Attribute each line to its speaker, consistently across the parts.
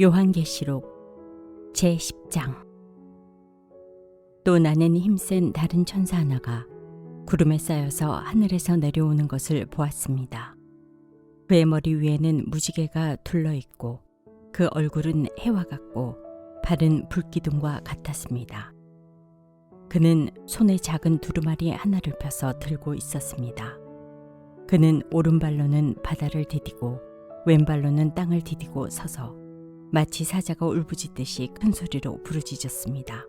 Speaker 1: 요한계시록 제10장. 또 나는 힘센 다른 천사 하나가 구름에 쌓여서 하늘에서 내려오는 것을 보았습니다. 그의 머리 위에는 무지개가 둘러있고 그 얼굴은 해와 같고 발은 불기둥과 같았습니다. 그는 손에 작은 두루마리 하나를 펴서 들고 있었습니다. 그는 오른발로는 바다를 디디고 왼발로는 땅을 디디고 서서 마치 사자가 울부짖듯이 큰 소리로 부르짖었습니다.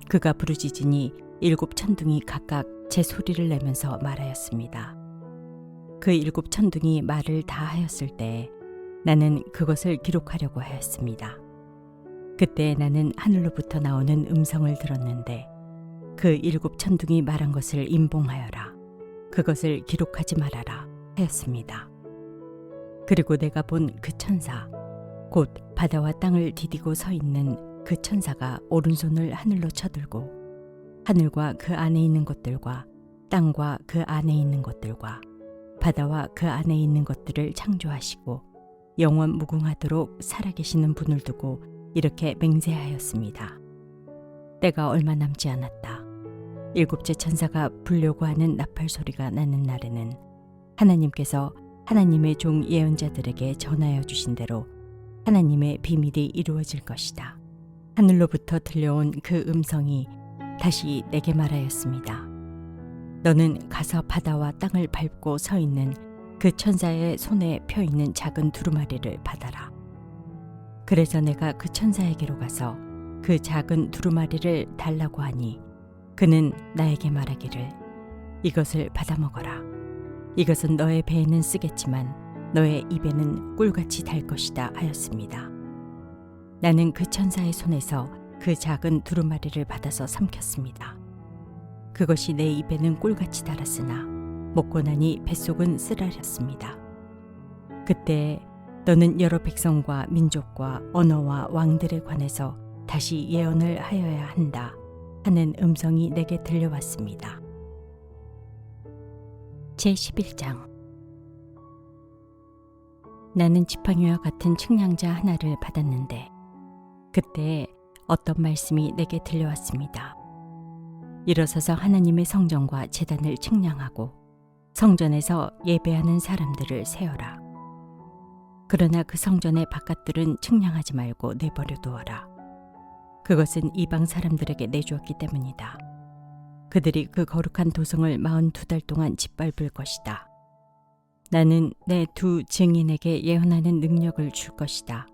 Speaker 1: 그가 부르짖으니 7 천둥이 각각 제 소리를 내면서 말하였습니다. 그 7 천둥이 말을 다 하였을 때 나는 그것을 기록하려고 하였습니다. 그때 나는 하늘로부터 나오는 음성을 들었는데 그 7 천둥이 말한 것을 임봉하여라. 그것을 기록하지 말아라 하였습니다. 그리고 내가 본 그 천사, 곧 바다와 땅을 디디고 서 있는 그 천사가 오른손을 하늘로 쳐들고 하늘과 그 안에 있는 것들과 땅과 그 안에 있는 것들과 바다와 그 안에 있는 것들을 창조하시고 영원 무궁하도록 살아계시는 분을 두고 이렇게 맹세하였습니다. 때가 얼마 남지 않았다. 7째 천사가 불려고 하는 나팔 소리가 나는 날에는 하나님께서 하나님의 종 예언자들에게 전하여 주신 대로 하나님의 비밀이 이루어질 것이다. 하늘로부터 들려온 그 음성이 다시 내게 말하였습니다. 너는 가서 바다와 땅을 밟고 서 있는 그 천사의 손에 펴 있는 작은 두루마리를 받아라. 그래서 내가 그 천사에게로 가서 그 작은 두루마리를 달라고 하니 그는 나에게 말하기를 이것을 받아 먹어라. 이것은 너의 배에는 쓰겠지만 너의 입에는 꿀같이 달 것이다 하였습니다. 나는 그 천사의 손에서 그 작은 두루마리를 받아서 삼켰습니다. 그것이 내 입에는 꿀같이 달았으나 먹고 나니 뱃속은 쓰라렸습니다. 그때 너는 여러 백성과 민족과 언어와 왕들에 관해서 다시 예언을 하여야 한다 하는 음성이 내게 들려왔습니다. 제11장. 나는 지팡이와 같은 측량자 하나를 받았는데 그때 어떤 말씀이 내게 들려왔습니다. 일어서서 하나님의 성전과 제단을 측량하고 성전에서 예배하는 사람들을 세어라. 그러나 그 성전의 바깥들은 측량하지 말고 내버려 두어라. 그것은 이방 사람들에게 내주었기 때문이다. 그들이 그 거룩한 도성을 42달 동안 짓밟을 것이다. 나는 내 2 증인에게 예언하는 능력을 줄 것이다.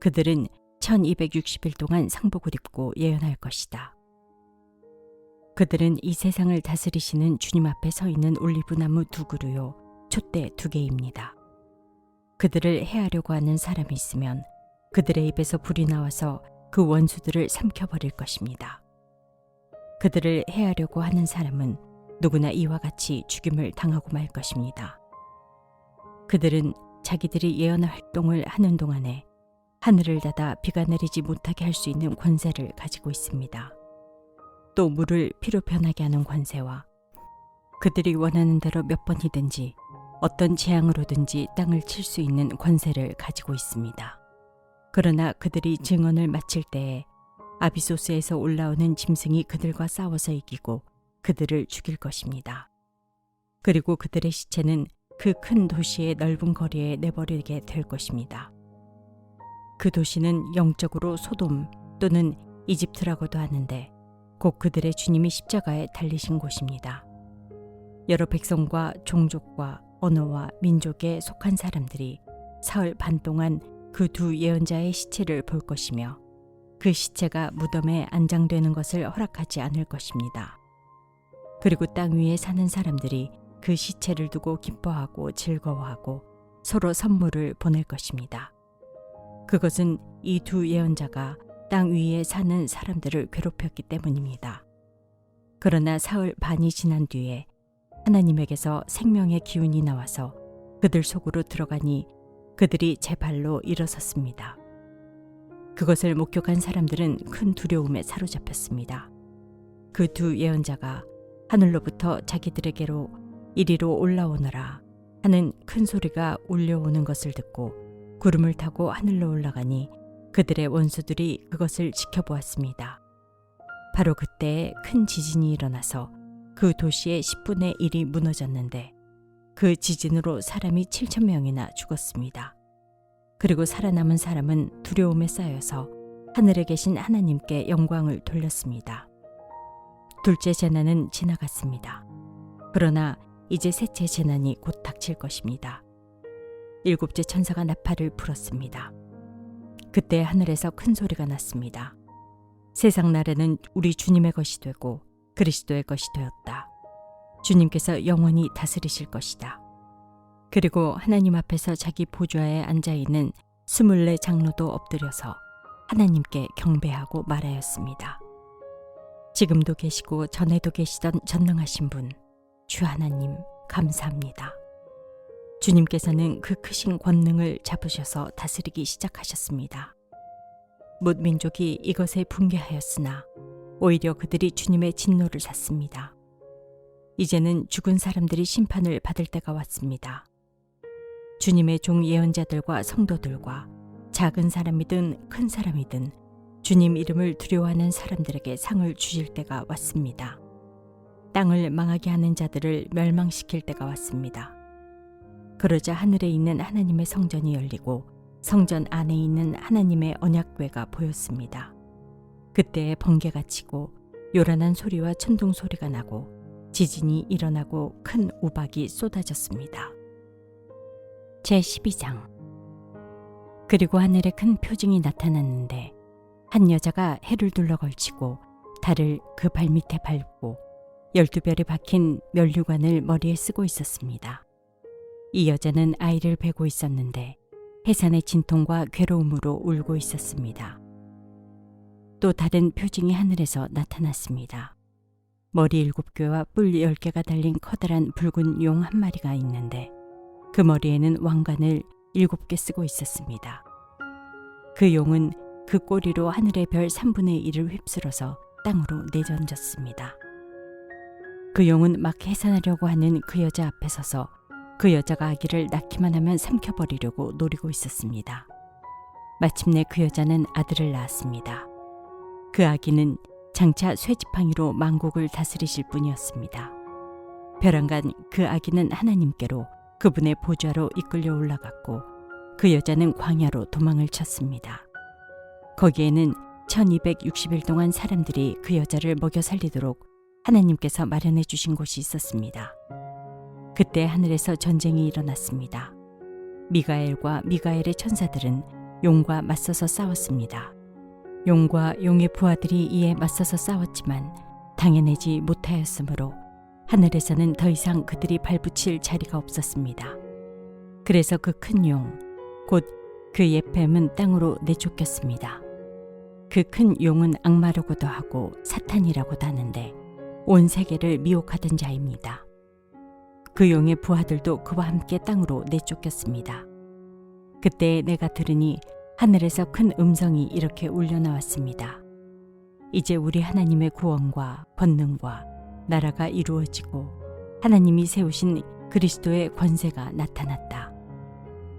Speaker 1: 그들은 1260일 동안 상복을 입고 예언할 것이다. 그들은 이 세상을 다스리시는 주님 앞에 서 있는 올리브나무 2그루요 촛대 2개입니다. 그들을 해하려고 하는 사람이 있으면 그들의 입에서 불이 나와서 그 원수들을 삼켜버릴 것입니다. 그들을 해하려고 하는 사람은 누구나 이와 같이 죽임을 당하고 말 것입니다. 그들은 자기들이 예언 활동을 하는 동안에 하늘을 닫아 비가 내리지 못하게 할 수 있는 권세를 가지고 있습니다. 또 물을 피로 변하게 하는 권세와 그들이 원하는 대로 몇 번이든지 어떤 재앙으로든지 땅을 칠 수 있는 권세를 가지고 있습니다. 그러나 그들이 증언을 마칠 때에 아비소스에서 올라오는 짐승이 그들과 싸워서 이기고 그들을 죽일 것입니다. 그리고 그들의 시체는 그 큰 도시의 넓은 거리에 내버리게 될 것입니다. 그 도시는 영적으로 소돔 또는 이집트라고도 하는데 곧 그들의 주님이 십자가에 달리신 곳입니다. 여러 백성과 종족과 언어와 민족에 속한 사람들이 사흘 반 동안 그 2 예언자의 시체를 볼 것이며 그 시체가 무덤에 안장되는 것을 허락하지 않을 것입니다. 그리고 땅 위에 사는 사람들이 그 시체를 두고 기뻐하고 즐거워하고 서로 선물을 보낼 것입니다. 그것은 이 2 예언자가 땅 위에 사는 사람들을 괴롭혔기 때문입니다. 그러나 사흘 반이 지난 뒤에 하나님에게서 생명의 기운이 나와서 그들 속으로 들어가니 그들이 제 발로 일어섰습니다. 그것을 목격한 사람들은 큰 두려움에 사로잡혔습니다. 그 2 예언자가 하늘로부터 자기들에게로 이리로 올라오너라 하는 큰 소리가 울려오는 것을 듣고 구름을 타고 하늘로 올라가니 그들의 원수들이 그것을 지켜보았습니다. 바로 그때 큰 지진이 일어나서 그 도시의 10분의 1이 무너졌는데 그 지진으로 사람이 7천 명이나 죽었습니다. 그리고 살아남은 사람은 두려움에 쌓여서 하늘에 계신 하나님께 영광을 돌렸습니다. 둘째 재난은 지나갔습니다. 그러나 이제 셋째 재난이 곧 닥칠 것입니다. 일곱째 천사가 나팔을 불었습니다. 그때 하늘에서 큰 소리가 났습니다. 세상 나라는 우리 주님의 것이 되고 그리스도의 것이 되었다. 주님께서 영원히 다스리실 것이다. 그리고 하나님 앞에서 자기 보좌에 앉아있는 24 장로도 엎드려서 하나님께 경배하고 말하였습니다. 지금도 계시고 전에도 계시던 전능하신 분, 주 하나님 감사합니다. 주님께서는 그 크신 권능을 잡으셔서 다스리기 시작하셨습니다. 뭇 민족이 이것에 붕괴하였으나 오히려 그들이 주님의 진노를 샀습니다. 이제는 죽은 사람들이 심판을 받을 때가 왔습니다. 주님의 종 예언자들과 성도들과 작은 사람이든 큰 사람이든 주님 이름을 두려워하는 사람들에게 상을 주실 때가 왔습니다. 땅을 망하게 하는 자들을 멸망시킬 때가 왔습니다. 그러자 하늘에 있는 하나님의 성전이 열리고 성전 안에 있는 하나님의 언약궤가 보였습니다. 그때 번개가 치고 요란한 소리와 천둥 소리가 나고 지진이 일어나고 큰 우박이 쏟아졌습니다. 제12장. 그리고 하늘에 큰 표징이 나타났는데 한 여자가 해를 둘러 걸치고 달을 그 발밑에 밟고 12별이 박힌 면류관을 머리에 쓰고 있었습니다. 이 여자는 아이를 베고 있었는데 해산의 진통과 괴로움으로 울고 있었습니다. 또 다른 표징이 하늘에서 나타났습니다. 머리 7개와 뿔 10개가 달린 커다란 붉은 용 한 마리가 있는데 그 머리에는 왕관을 7개 쓰고 있었습니다. 그 용은 그 꼬리로 하늘의 별 3분의 1을 휩쓸어서 땅으로 내던졌습니다. 그 용은 막 해산하려고 하는 그 여자 앞에 서서 그 여자가 아기를 낳기만 하면 삼켜버리려고 노리고 있었습니다. 마침내 그 여자는 아들을 낳았습니다. 그 아기는 장차 쇠지팡이로 만국을 다스리실 분이었습니다. 벼랑간 그 아기는 하나님께로 그분의 보좌로 이끌려 올라갔고 그 여자는 광야로 도망을 쳤습니다. 거기에는 1260일 동안 사람들이 그 여자를 먹여 살리도록 하나님께서 마련해 주신 곳이 있었습니다. 그때 하늘에서 전쟁이 일어났습니다. 미가엘과 미가엘의 천사들은 용과 맞서서 싸웠습니다. 용과 용의 부하들이 이에 맞서서 싸웠지만 당해내지 못하였으므로 하늘에서는 더 이상 그들이 발붙일 자리가 없었습니다. 그래서 그 큰 용, 곧 그 옛 뱀은 땅으로 내쫓겼습니다. 그 큰 용은 악마라고도 하고 사탄이라고도 하는데 온 세계를 미혹하던 자입니다. 그 용의 부하들도 그와 함께 땅으로 내쫓겼습니다. 그때 내가 들으니 하늘에서 큰 음성이 이렇게 울려나왔습니다. 이제 우리 하나님의 구원과 권능과 나라가 이루어지고 하나님이 세우신 그리스도의 권세가 나타났다.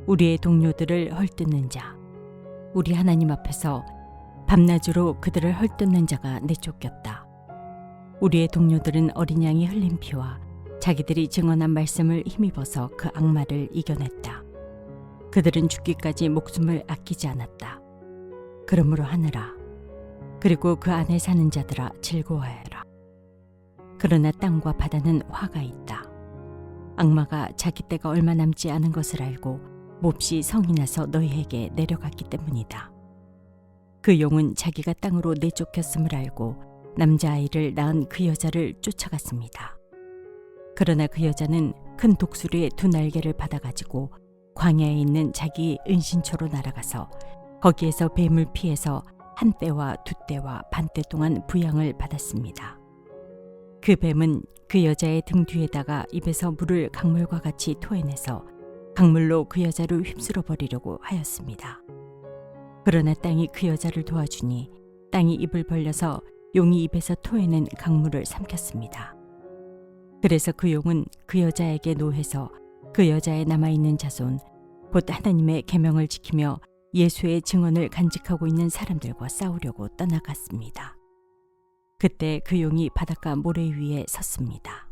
Speaker 1: 우리의 동료들을 헐뜯는 자, 우리 하나님 앞에서 밤낮으로 그들을 헐뜯는 자가 내쫓겼다. 우리의 동료들은 어린 양이 흘린 피와 자기들이 증언한 말씀을 힘입어서 그 악마를 이겨냈다. 그들은 죽기까지 목숨을 아끼지 않았다. 그러므로 하늘아, 그리고 그 안에 사는 자들아 즐거워하여라. 그러나 땅과 바다는 화가 있다. 악마가 자기 때가 얼마 남지 않은 것을 알고 몹시 성이 나서 너희에게 내려갔기 때문이다. 그 용은 자기가 땅으로 내쫓겼음을 알고 남자아이를 낳은 그 여자를 쫓아갔습니다. 그러나 그 여자는 큰 독수리의 2날개를 받아가지고 광야에 있는 자기 은신처로 날아가서 거기에서 뱀을 피해서 1때와 2때와 반때 동안 부양을 받았습니다. 그 뱀은 그 여자의 등 뒤에다가 입에서 물을 강물과 같이 토해내서 강물로 그 여자를 휩쓸어 버리려고 하였습니다. 그러나 땅이 그 여자를 도와주니 땅이 입을 벌려서 용이 입에서 토해낸 강물을 삼켰습니다. 그래서 그 용은 그 여자에게 노해서 그 여자에 남아있는 자손 곧 하나님의 계명을 지키며 예수의 증언을 간직하고 있는 사람들과 싸우려고 떠나갔습니다. 그때 그 용이 바닷가 모래 위에 섰습니다.